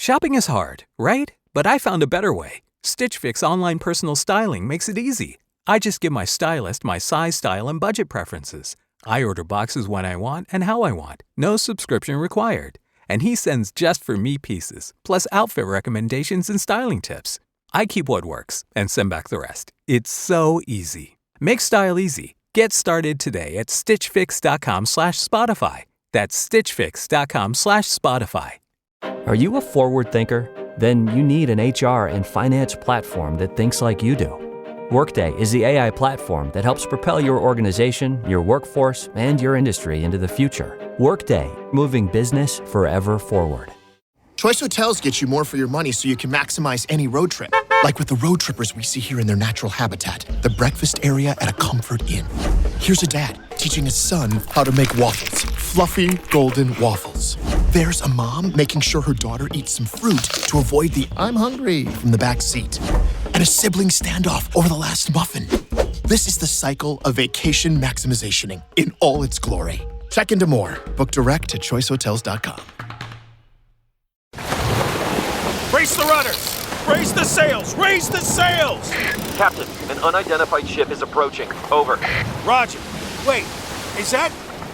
Shopping is hard, right? But I found a better way. Stitch Fix online personal styling makes it easy. I just give my stylist my size, style, and budget preferences. I order boxes when I want and how I want. No subscription required. And he sends just for me pieces, plus outfit recommendations and styling tips. I keep what works and send back the rest. It's so easy. Make style easy. Get started today at stitchfix.com/Spotify. That's stitchfix.com/Spotify. Are you a forward thinker? Then you need an HR and finance platform that thinks like you do. Workday is the AI platform that helps propel your organization, your workforce, and your industry into the future. Workday, moving business forever forward. Choice Hotels get you more for your money so you can maximize any road trip. Like with the road trippers we see here in their natural habitat, the breakfast area at a Comfort Inn. Here's a dad teaching his son how to make waffles, fluffy golden waffles. There's a mom making sure her daughter eats some fruit to avoid the "I'm hungry" from the back seat. And a sibling standoff over the last muffin. This is the cycle of vacation maximizationing in all its glory. Check into more. Book direct at choicehotels.com. Brace the rudders! Raise the sails! Raise the sails! Captain, an unidentified ship is approaching. Over. Roger. Wait, is that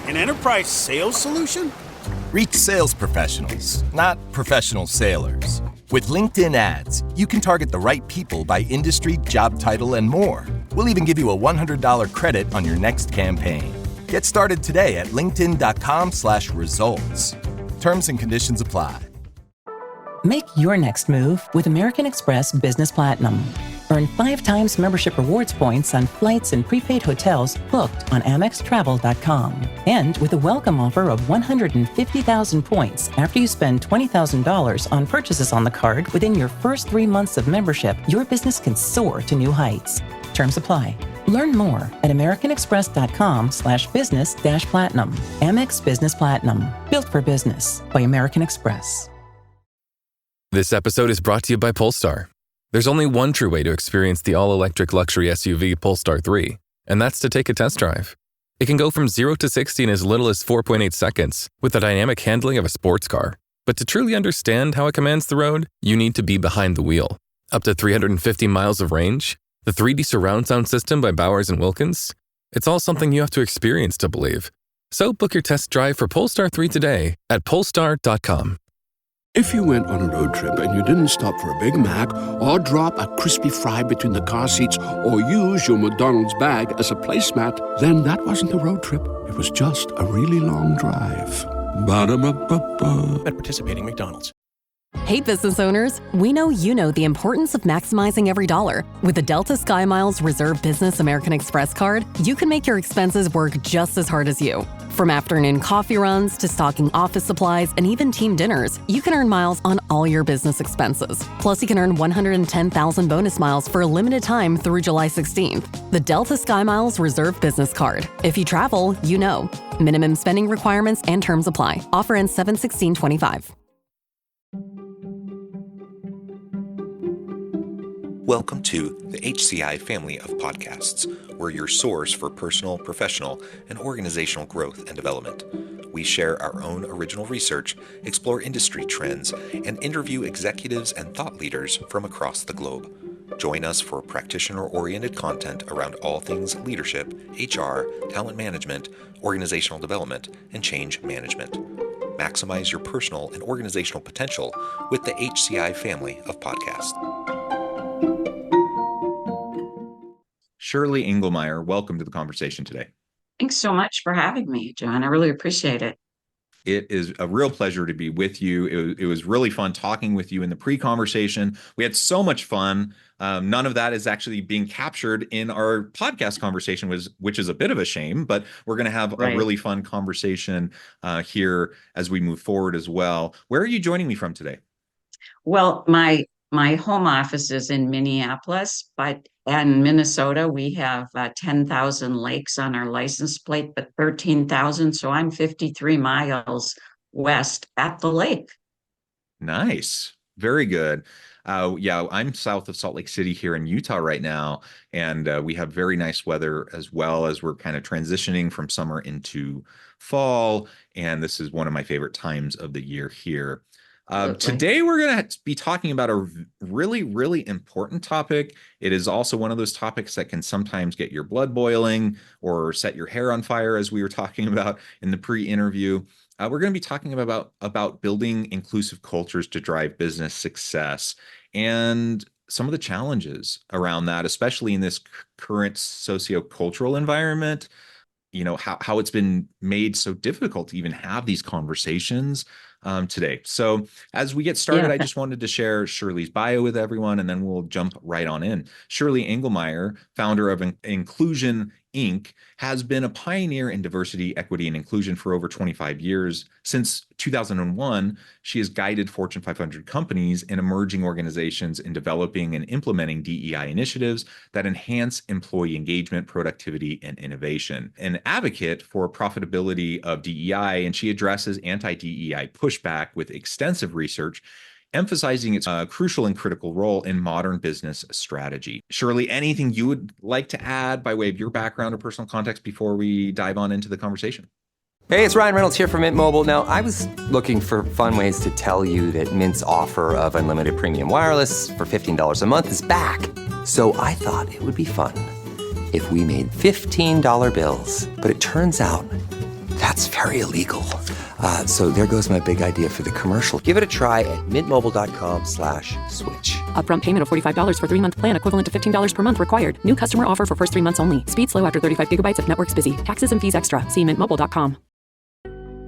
an enterprise sales solution? Reach sales professionals, not professional sailors. With LinkedIn ads, you can target the right people by industry, job title, and more. We'll even give you a $100 credit on your next campaign. Get started today at linkedin.com/results. Terms and conditions apply. Make your next move with American Express Business Platinum. Earn 5 times membership rewards points on flights and prepaid hotels booked on AmexTravel.com. And with a welcome offer of 150,000 points after you spend $20,000 on purchases on the card within your first 3 months of membership, your business can soar to new heights. Terms apply. Learn more at americanexpress.com/business-platinum. Amex Business Platinum. Built for business by American Express. This episode is brought to you by Polestar. There's only one true way to experience the all-electric luxury SUV Polestar 3, and that's to take a test drive. It can go from 0 to 60 in as little as 4.8 seconds with the dynamic handling of a sports car. But to truly understand how it commands the road, you need to be behind the wheel. Up to 350 miles of range, the 3D surround sound system by Bowers & Wilkins. It's all something you have to experience to believe. So book your test drive for Polestar 3 today at polestar.com. If you went on a road trip and you didn't stop for a Big Mac or drop a crispy fry between the car seats or use your McDonald's bag as a placemat, then that wasn't a road trip. It was just a really long drive. Ba-da-ba-ba-ba. At participating McDonald's. Hey business owners, we know you know the importance of maximizing every dollar. With the Delta SkyMiles Reserve Business American Express card, you can make your expenses work just as hard as you. From afternoon coffee runs to stocking office supplies and even team dinners, you can earn miles on all your business expenses. Plus, you can earn 110,000 bonus miles for a limited time through July 16th. The Delta SkyMiles Reserve Business Card. If you travel, you know. Minimum spending requirements and terms apply. Offer ends 7/16/25. Welcome to the HCI family of podcasts. We're your source for personal, professional, and organizational growth and development. We share our own original research, explore industry trends, and interview executives and thought leaders from across the globe. Join us for practitioner-oriented content around all things leadership, HR, talent management, organizational development, and change management. Maximize your personal and organizational potential with the HCI family of podcasts. Shirley Engelmeier, welcome to the conversation today. Thanks so much for having me, John. I really appreciate it. It is a real pleasure to be with you. It was really fun talking with you in the pre-conversation. We had so much fun. None of that is actually being captured in our podcast conversation, which is a bit of a shame, but we're going to have a really fun conversation here as we move forward as well. Where are you joining me from today? Well, my home office is in Minneapolis, but in Minnesota, we have 10,000 lakes on our license plate, but 13,000. So I'm 53 miles west at the lake. Nice. Very good. Yeah, I'm south of Salt Lake City here in Utah right now, and we have very nice weather as well as we're kind of transitioning from summer into fall. And this is one of my favorite times of the year here. Today, we're going to be talking about a really, really important topic. It is also one of those topics that can sometimes get your blood boiling or set your hair on fire, as we were talking about in the pre-interview. We're going to be talking about building inclusive cultures to drive business success and some of the challenges around that, especially in this current sociocultural environment. You know, how it's been made so difficult to even have these conversations today. So as we get started, I just wanted to share Shirley's bio with everyone, and then we'll jump right on in. Shirley Engelmeier, founder of Inclusion Inc., has been a pioneer in diversity, equity, and inclusion for over 25 years. Since 2001, she has guided Fortune 500 companies and emerging organizations in developing and implementing DEI initiatives that enhance employee engagement, productivity, and innovation. An advocate for profitability of DEI, and she addresses anti-DEI pushback with extensive research, emphasizing its crucial and critical role in modern business strategy. Shirley, anything you would like to add by way of your background or personal context before we dive on into the conversation? Hey, it's Ryan Reynolds here from Mint Mobile. Now, I was looking for fun ways to tell you that Mint's offer of unlimited premium wireless for $15 a month is back. So I thought it would be fun if we made $15 bills. But it turns out that's very illegal. So there goes my big idea for the commercial. Give it a try at mintmobile.com/switch. Upfront payment of $45 for 3-month plan, equivalent to $15 per month required. New customer offer for first 3 months only. Speed slow after 35 gigabytes if network's busy. Taxes and fees extra. See mintmobile.com.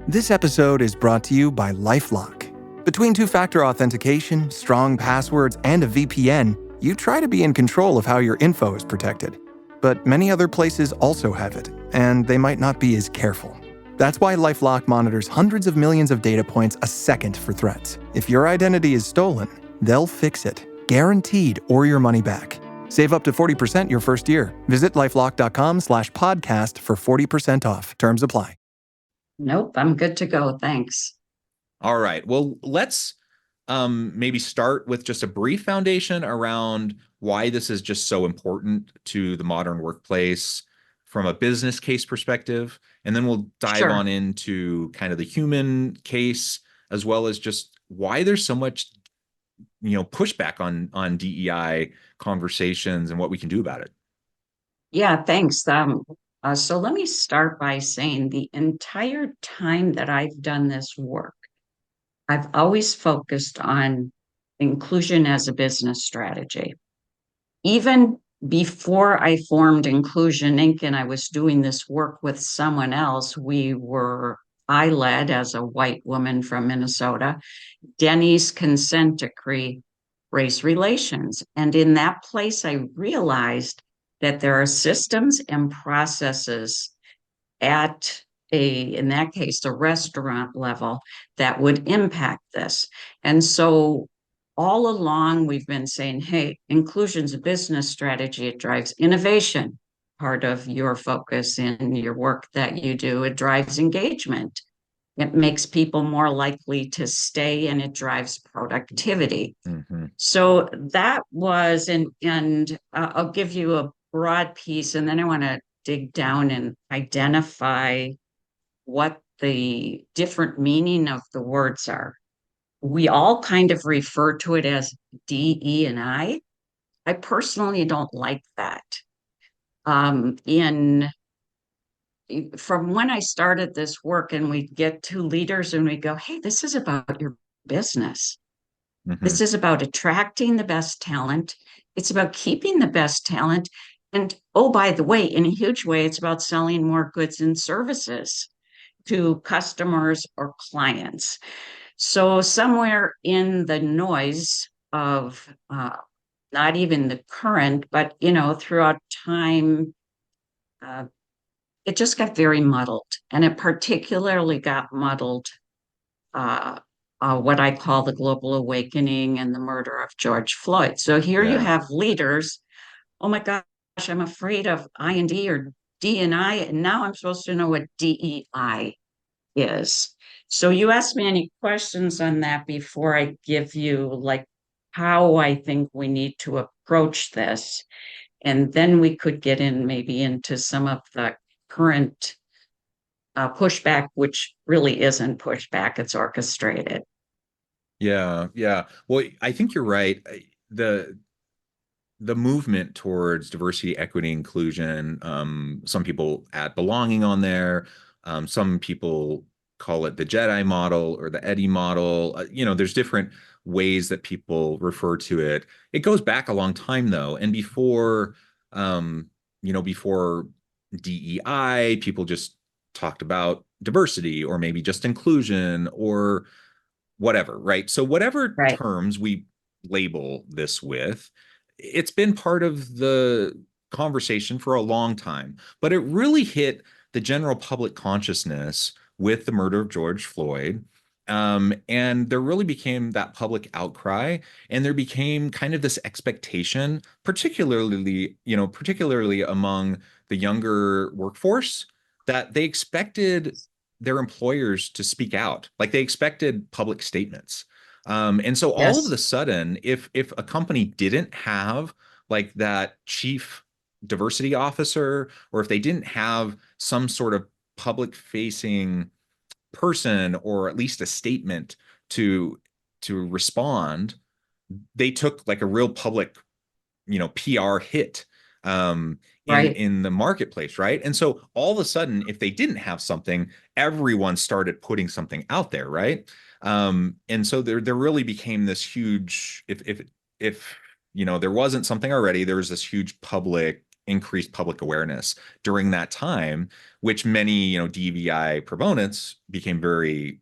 This episode is brought to you by LifeLock. Between two-factor authentication, strong passwords, and a VPN, you try to be in control of how your info is protected. But many other places also have it, and they might not be as careful. That's why LifeLock monitors hundreds of millions of data points a second for threats. If your identity is stolen, they'll fix it, guaranteed, or your money back. Save up to 40% your first year. Visit lifelock.com/podcast for 40% off. Terms apply. Nope, I'm good to go. Thanks. All right. Well, let's maybe start with just a brief foundation around why this is just so important to the modern workplace from a business case perspective. And then we'll dive on into kind of the human case, as well as just why there's so much, pushback on DEI conversations and what we can do about it. Yeah, thanks. So let me start by saying the entire time that I've done this work, I've always focused on inclusion as a business strategy. Even before I formed Inclusion Inc. and I was doing this work with someone else, I led as a white woman from Minnesota, Denny's consent decree, race relations. And in that place, I realized that there are systems and processes at in that case, a restaurant level that would impact this. And so all along, we've been saying, hey, inclusion's a business strategy. It drives innovation, part of your focus in your work that you do. It drives engagement. It makes people more likely to stay, and it drives productivity. Mm-hmm. So that was, and I'll give you a broad piece, and then I want to dig down and identify what the different meaning of the words are. We all kind of refer to it as DE and I. I personally don't like that. From when I started this work and we get to leaders and we go, hey, this is about your business. Mm-hmm. This is about attracting the best talent. It's about keeping the best talent. And oh, by the way, in a huge way, it's about selling more goods and services to customers or clients. So somewhere in the noise of not even the current, but, throughout time, it just got very muddled. And it particularly got muddled, what I call the global awakening and the murder of George Floyd. So here you have leaders, oh my gosh, I'm afraid of I&D or D&I, and now I'm supposed to know what DEI is. So you asked me any questions on that before I give you how I think we need to approach this. And then we could get into some of the current pushback, which really isn't pushback, it's orchestrated. Yeah, yeah. Well, I think you're right. The the movement towards diversity, equity, inclusion, some people add belonging on there. Some people call it the Jedi model or the Eddie model. There's different ways that people refer to it. It goes back a long time though, and before DEI, people just talked about diversity or maybe just inclusion or whatever, right? So whatever Right. terms we label this with, it's been part of the conversation for a long time, but it really hit the general public consciousness with the murder of George Floyd. And there really became that public outcry, and there became kind of this expectation, particularly among the younger workforce, that they expected their employers to speak out. Like they expected public statements. And so all of Yes. a sudden, if a company didn't have like that chief diversity officer, or if they didn't have some sort of public facing person or at least a statement to respond, they took like a real public PR hit in Right. in the marketplace, right? And so all of a sudden, if they didn't have something, everyone started putting something out there, right? And so there really became this huge, if there wasn't something already, there was this huge increased public awareness during that time, which many DVI proponents became very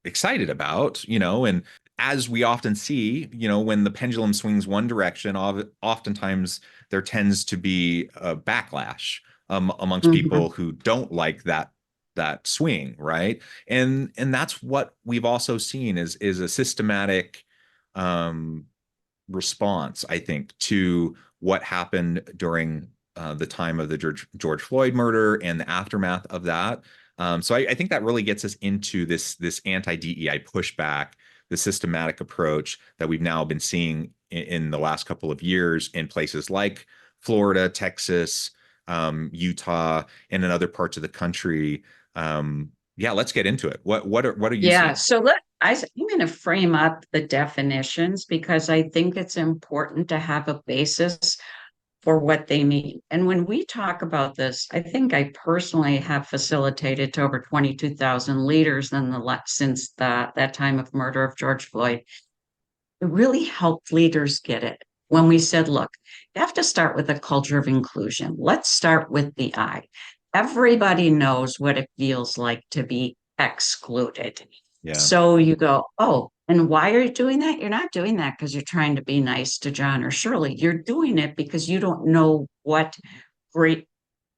excited about, and as we often see, when the pendulum swings one direction, oftentimes there tends to be a backlash amongst Mhm. people who don't like that swing, right? And that's what we've also seen is a systematic um, response, I think, to what happened during the time of the George Floyd murder and the aftermath of that. So I think that really gets us into this anti-DEI pushback, the systematic approach that we've now been seeing in the last couple of years in places like Florida, Texas, Utah, and in other parts of the country. Yeah, let's get into it. What are you Yeah. seeing? So I'm going to frame up the definitions because I think it's important to have a basis for what they mean. And when we talk about this, I think I personally have facilitated to over 22,000 leaders since that time of murder of George Floyd. It really helped leaders get it when we said, look, you have to start with a culture of inclusion. Let's start with the I. Everybody knows what it feels like to be excluded. Yeah. So you go, oh, and why are you doing that? You're not doing that because you're trying to be nice to John or Shirley. You're doing it because you don't know what great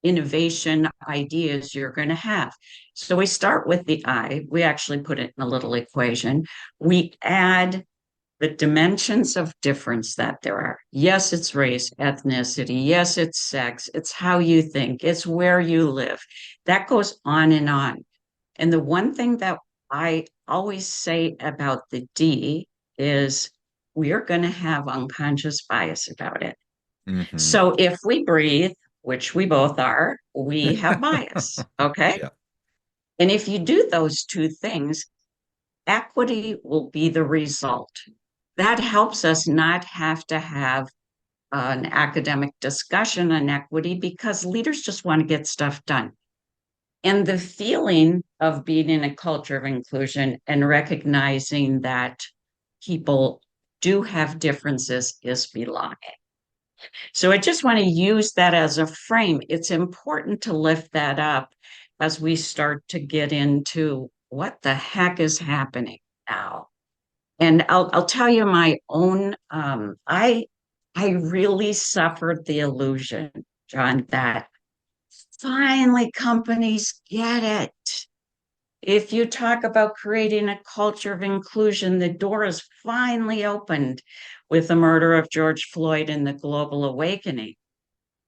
innovation ideas you're going to have. So we start with the I. We actually put it in a little equation. We add the dimensions of difference that there are. Yes, it's race, ethnicity. Yes, it's sex. It's how you think. It's where you live. That goes on and on. And the one thing that I always say about the D is we're going to have unconscious bias about it. Mm-hmm. So if we breathe, which we both are, we have bias. Okay. Yeah. And if you do those two things, equity will be the result. That helps us not have to have an academic discussion on equity because leaders just want to get stuff done. And the feeling of being in a culture of inclusion and recognizing that people do have differences is belonging. So I just want to use that as a frame. It's important to lift that up as we start to get into what the heck is happening now. And I'll tell you my own. I really suffered the illusion, John, that finally companies get it. If you talk about creating a culture of inclusion, the door is finally opened with the murder of George Floyd and the global awakening.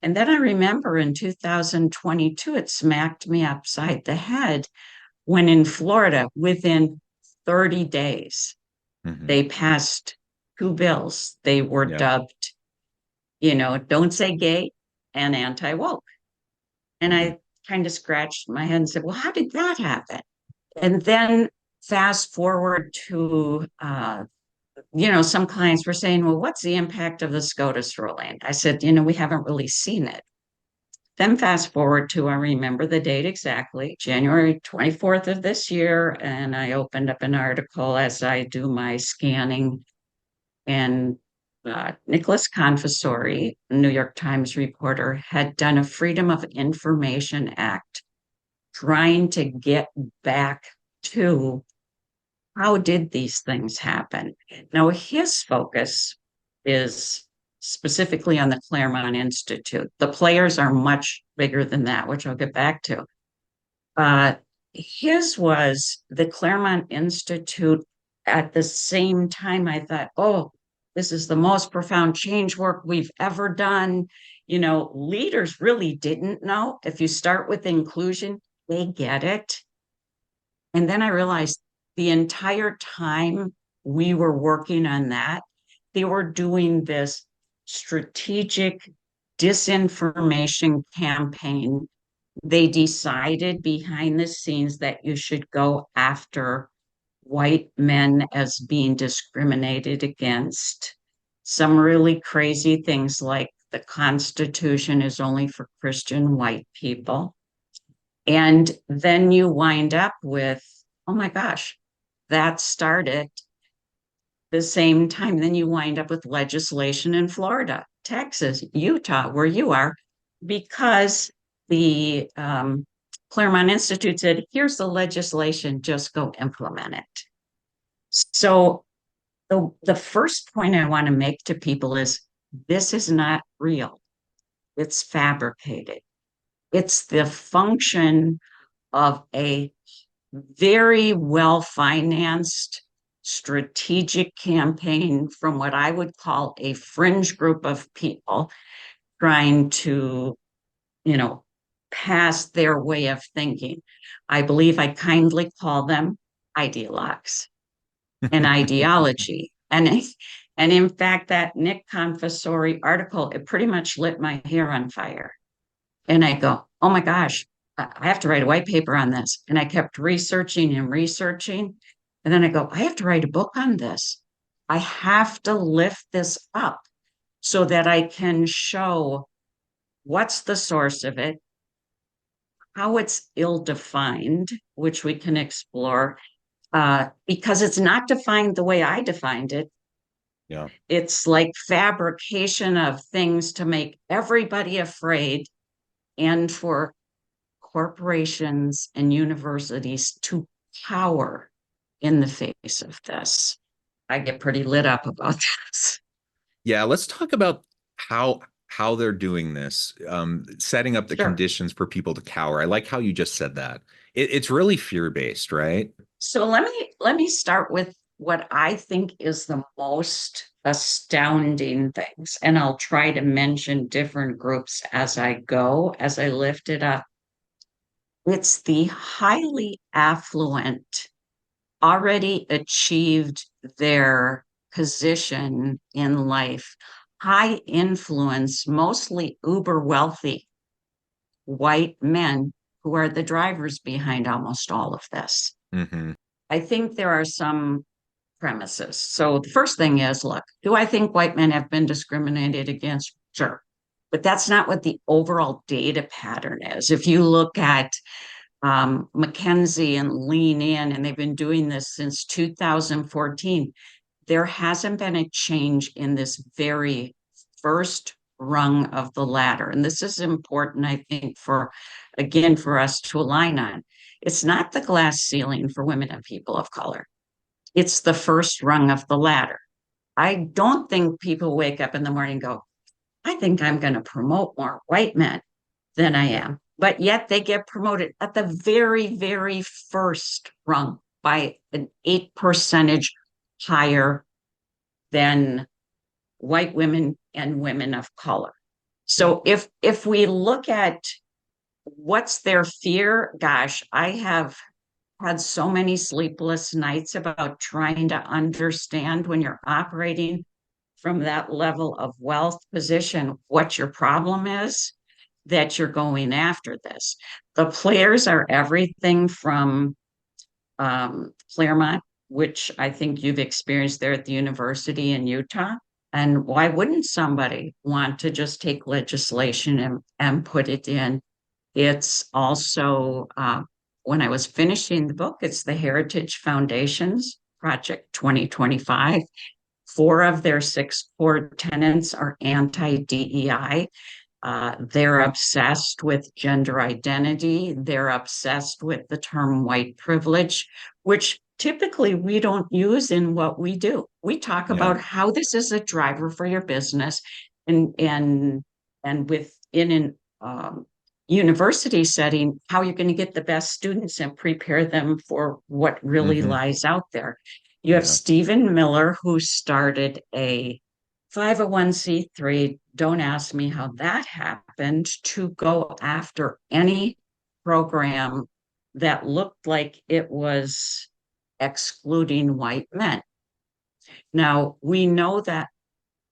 And then I remember in 2022, it smacked me upside the head when in Florida, within 30 days, Mm-hmm. they passed two bills. They were Yeah. dubbed, don't say gay and anti woke. And Mm-hmm. I kind of scratched my head and said, well, how did that happen? And then fast forward to, some clients were saying, well, what's the impact of the SCOTUS ruling? I said, we haven't really seen it. Then fast forward to, I remember the date exactly, January 24th of this year. And I opened up an article as I do my scanning. And Nicholas Confessori, New York Times reporter, had done a Freedom of Information Act trying to get back to how did these things happen? Now, his focus is specifically on the Claremont Institute. The players are much bigger than that, which I'll get back to. His was the Claremont Institute. At the same time, I thought, oh, this is the most profound change work we've ever done. Leaders really didn't know. If you start with inclusion, they get it. And then I realized the entire time we were working on that, they were doing this strategic disinformation campaign. They decided behind the scenes that you should go after white men as being discriminated against. Some really crazy things like the Constitution is only for Christian white people. And then you wind up with, oh my gosh, that started the same time. Then you wind up with legislation in Florida, Texas, Utah, where you are, because the Claremont Institute said, here's the legislation, just go implement it. So the first point I want to make to people is this is not real. It's fabricated. It's the function of a very well-financed strategic campaign from what I would call a fringe group of people trying to, pass their way of thinking. I believe I kindly call them ideologues and ideology. And in fact, that Nick Confessori article, it pretty much lit my hair on fire. And I go, oh my gosh, I have to write a white paper on this. And I kept researching and researching. And then I go, I have to write a book on this. I have to lift this up so that I can show what's the source of it, how it's ill-defined, which we can explore, because it's not defined the way I defined it. Yeah. It's like fabrication of things to make everybody afraid and for corporations and universities to cower in the face of this. I get pretty lit up about this. Yeah, let's talk about how they're doing this, setting up the conditions for people to cower. I like how you just said that. It's really fear-based, right? So let me start with what I think is the most astounding things, and I'll try to mention different groups as I go, as I lift it up. It's the highly affluent, already achieved their position in life, high influence, mostly uber wealthy white men who are the drivers behind almost all of this. Mm-hmm. I think there are some premises. So the first thing is, look, do I think white men have been discriminated against? Sure. But that's not what the overall data pattern is. If you look at McKinsey and Lean In, and they've been doing this since 2014, there hasn't been a change in this very first rung of the ladder. And this is important, I think, for us to align on. It's not the glass ceiling for women and people of color. It's the first rung of the ladder. I don't think people wake up in the morning and go, I think I'm going to promote more white men than I am. But yet they get promoted at the very, very first rung by an 8% higher than white women and women of color. So if we look at what's their fear, gosh, I have had so many sleepless nights about trying to understand when you're operating from that level of wealth position, what your problem is that you're going after this. The players are everything from Claremont, which I think you've experienced there at the university in Utah. And why wouldn't somebody want to just take legislation and put it in? It's also, when I was finishing the book, it's the Heritage Foundation's Project 2025. 4 of their 6 core tenets are anti-DEI. They're obsessed with gender identity. They're obsessed with the term white privilege, which typically we don't use in what we do. We talk about how this is a driver for your business, and within an university setting, how you're going to get the best students and prepare them for what really lies out there. You have Stephen Miller, who started a 501c3, don't ask me how that happened, to go after any program that looked like it was excluding white men. Now, we know that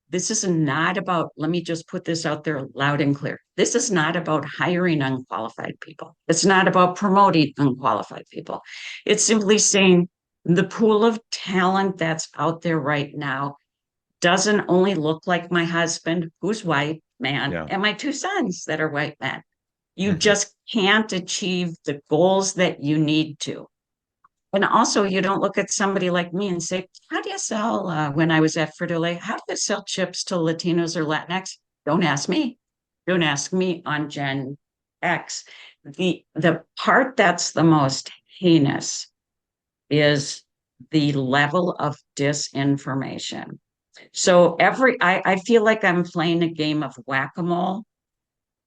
this is not about, let me just put this out there loud and clear. This is not about hiring unqualified people. It's not about promoting unqualified people. It's simply saying the pool of talent that's out there right now doesn't only look like my husband, who's white man, and my 2 sons that are white men. You just can't achieve the goals that you need to. And also, you don't look at somebody like me and say, how do you sell, when I was at Frito-Lay, how do you sell chips to Latinos or Latinx? Don't ask me. Don't ask me on Gen X. The part that's the most heinous is the level of disinformation. So I feel like I'm playing a game of whack-a-mole.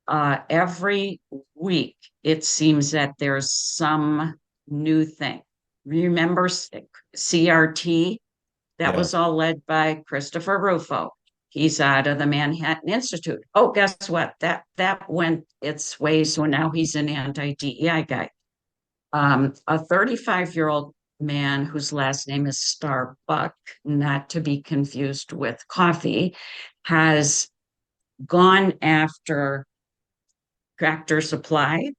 Every week, it seems that there's some new thing. Remember CRT? That was all led by Christopher Rufo. He's out of the Manhattan Institute. Oh, guess what? That went its way. So now he's an anti-DEI guy. A 35-year-old man whose last name is Starbuck, not to be confused with coffee, has gone after Tractor Supply,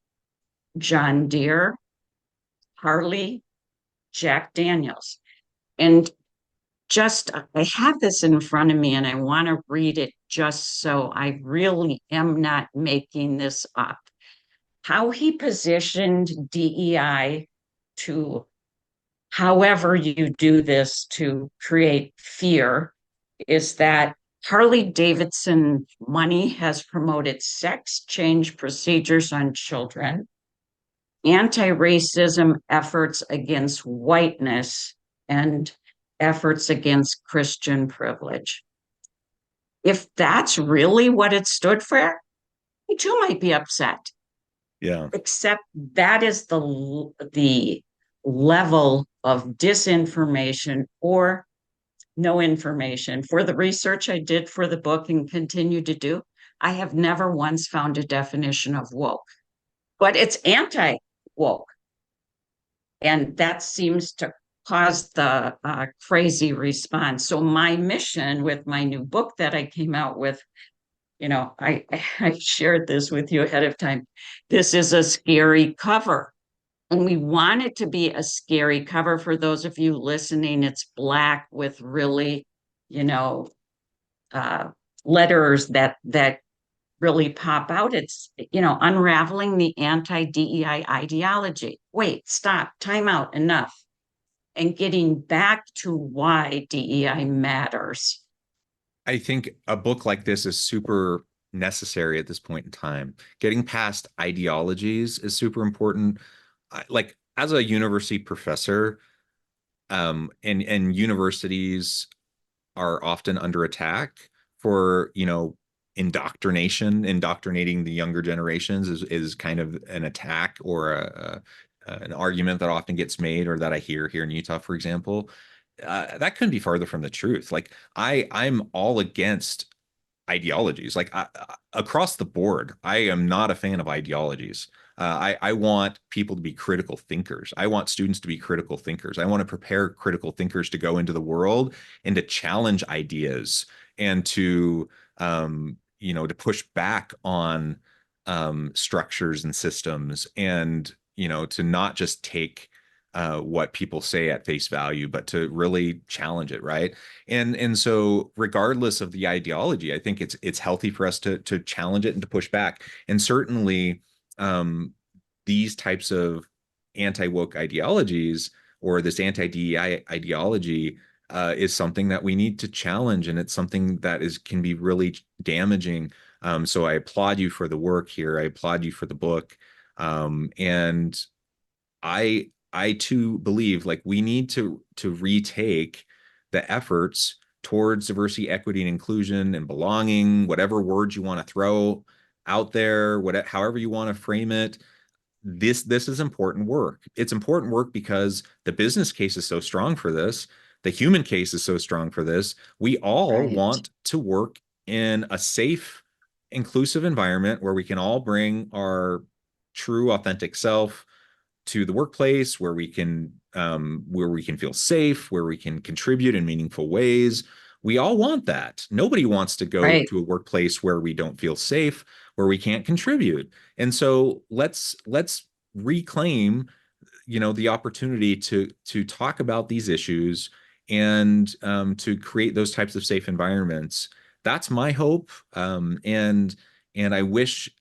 John Deere, Harley, Jack Daniels. And just, I have this in front of me and I want to read it just so I really am not making this up. How he positioned DEI to, however you do this to create fear, is that Harley Davidson money has promoted sex change procedures on children, anti-racism efforts against whiteness, and efforts against Christian privilege. If that's really what it stood for, I too might be upset. Yeah. Except that is the level of disinformation or no information. For the research I did for the book and continue to do, I have never once found a definition of woke, but it's anti-woke. And that seems to cause the crazy response. So my mission with my new book that I came out with, you know, I shared this with you ahead of time. This is a scary cover. And we want it to be a scary cover. For those of you listening, it's black with really, you know, letters that really pop out. It's, you know, unraveling the anti-DEI ideology. Wait, stop, time out, enough. And getting back to why DEI matters. I think a book like this is super necessary at this point in time. Getting past ideologies is super important. Like as a university professor, and universities are often under attack for, you know, indoctrinating the younger generations is kind of an attack or an argument that often gets made, or that I hear here in Utah, for example. That couldn't be farther from the truth. Like I'm all against ideologies. Like across the board, I am not a fan of ideologies. I want people to be critical thinkers. I want students to be critical thinkers. I want to prepare critical thinkers to go into the world and to challenge ideas and to, you know, to push back on structures and systems, and, you know, to not just take what people say at face value, but to really challenge it, right? And so regardless of the ideology, I think it's healthy for us to challenge it and to push back. And certainly these types of anti-woke ideologies or this anti-DEI ideology is something that we need to challenge, and it's something that can be really damaging. So I applaud you for the work here. I applaud you for the book. And I too believe like we need to retake the efforts towards diversity, equity, and inclusion and belonging, whatever words you want to throw out there, however you want to frame it. This is important work. It's important work because the business case is so strong for this. The human case is so strong for this. We all want to work in a safe, inclusive environment where we can all bring our true, authentic self to the workplace, where we can feel safe, where we can contribute in meaningful ways. We all want that. Nobody wants to go to a workplace where we don't feel safe, where we can't contribute. And so let's reclaim, the opportunity to talk about these issues and to create those types of safe environments. That's my hope. And I wish,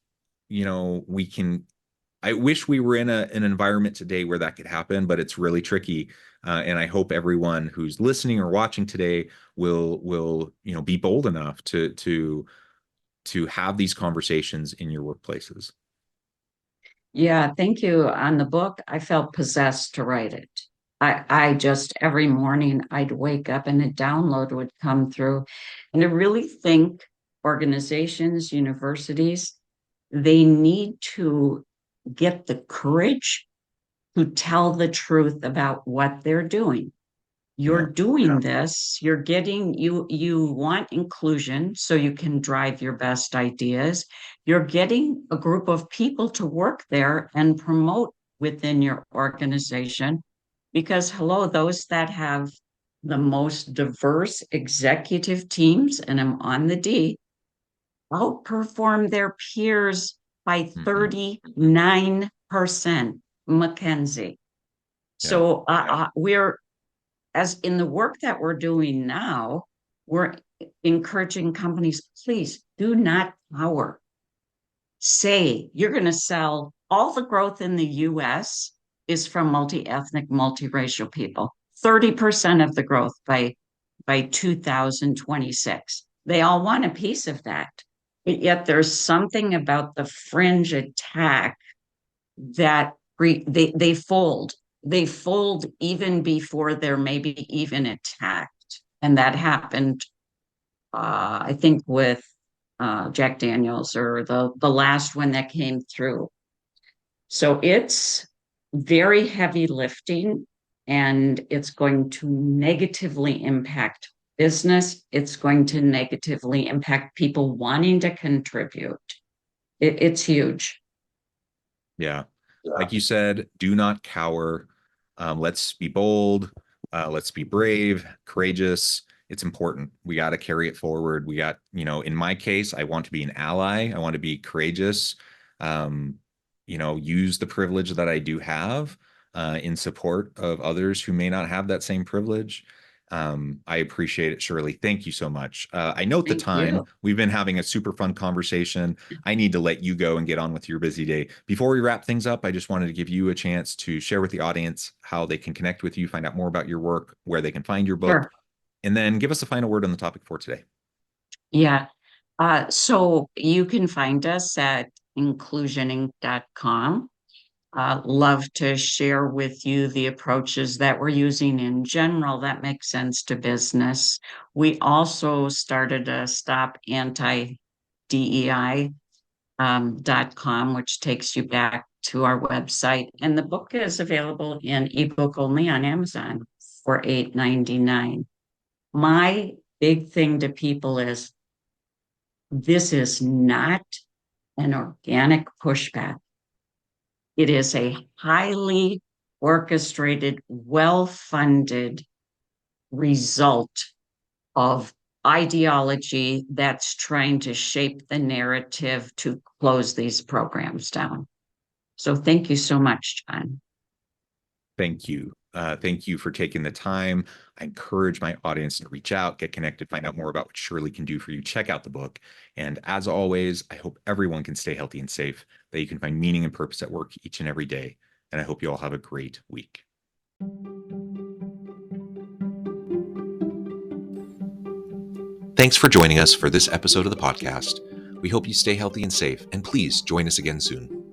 I wish we were in an environment today where that could happen, but it's really tricky. And I hope everyone who's listening or watching today will be bold enough to have these conversations in your workplaces. Yeah, thank you. On the book, I felt possessed to write it. I just, every morning I'd wake up and a download would come through. And I really think organizations, universities, they need to get the courage to tell the truth about what they're doing. You're doing this, you're getting, you want inclusion so you can drive your best ideas. You're getting a group of people to work there and promote within your organization because, hello, those that have the most diverse executive teams, and I'm on the D, outperform their peers by 39%, McKinsey. So we're, as in the work that we're doing now, we're encouraging companies, please do not cower. Say you're going to sell all the growth in the US is from multi-ethnic, multiracial people. 30% of the growth by 2026. They all want a piece of that. But yet there's something about the fringe attack that they fold. They fold even before they're maybe even attacked. And that happened, I think, with Jack Daniels or the last one that came through. So it's very heavy lifting, and it's going to negatively impact business. It's going to negatively impact people wanting to contribute. It's huge. Yeah. Like you said, do not cower. Let's be bold. Let's be brave, courageous. It's important. We got to carry it forward. We got, in my case, I want to be an ally. I want to be courageous. Use the privilege that I do have in support of others who may not have that same privilege. I appreciate it, Shirley. Thank you so much. I note the time. We've been having a super fun conversation. I need to let you go and get on with your busy day. Before we wrap things up, I just wanted to give you a chance to share with the audience how they can connect with you, find out more about your work, where they can find your book, and then give us a final word on the topic for today. Yeah. So you can find us at inclusioninc.com. Love to share with you the approaches that we're using in general that make sense to business. We also started a stopantidei.com, which takes you back to our website. And the book is available in ebook only on Amazon for $8.99. My big thing to people is this is not an organic pushback. It is a highly orchestrated, well-funded result of ideology that's trying to shape the narrative to close these programs down. So thank you so much, John. Thank you. Thank you for taking the time. I encourage my audience to reach out, get connected, find out more about what Shirley can do for you. Check out the book. And as always, I hope everyone can stay healthy and safe, that you can find meaning and purpose at work each and every day. And I hope you all have a great week. Thanks for joining us for this episode of the podcast. We hope you stay healthy and safe, and please join us again soon.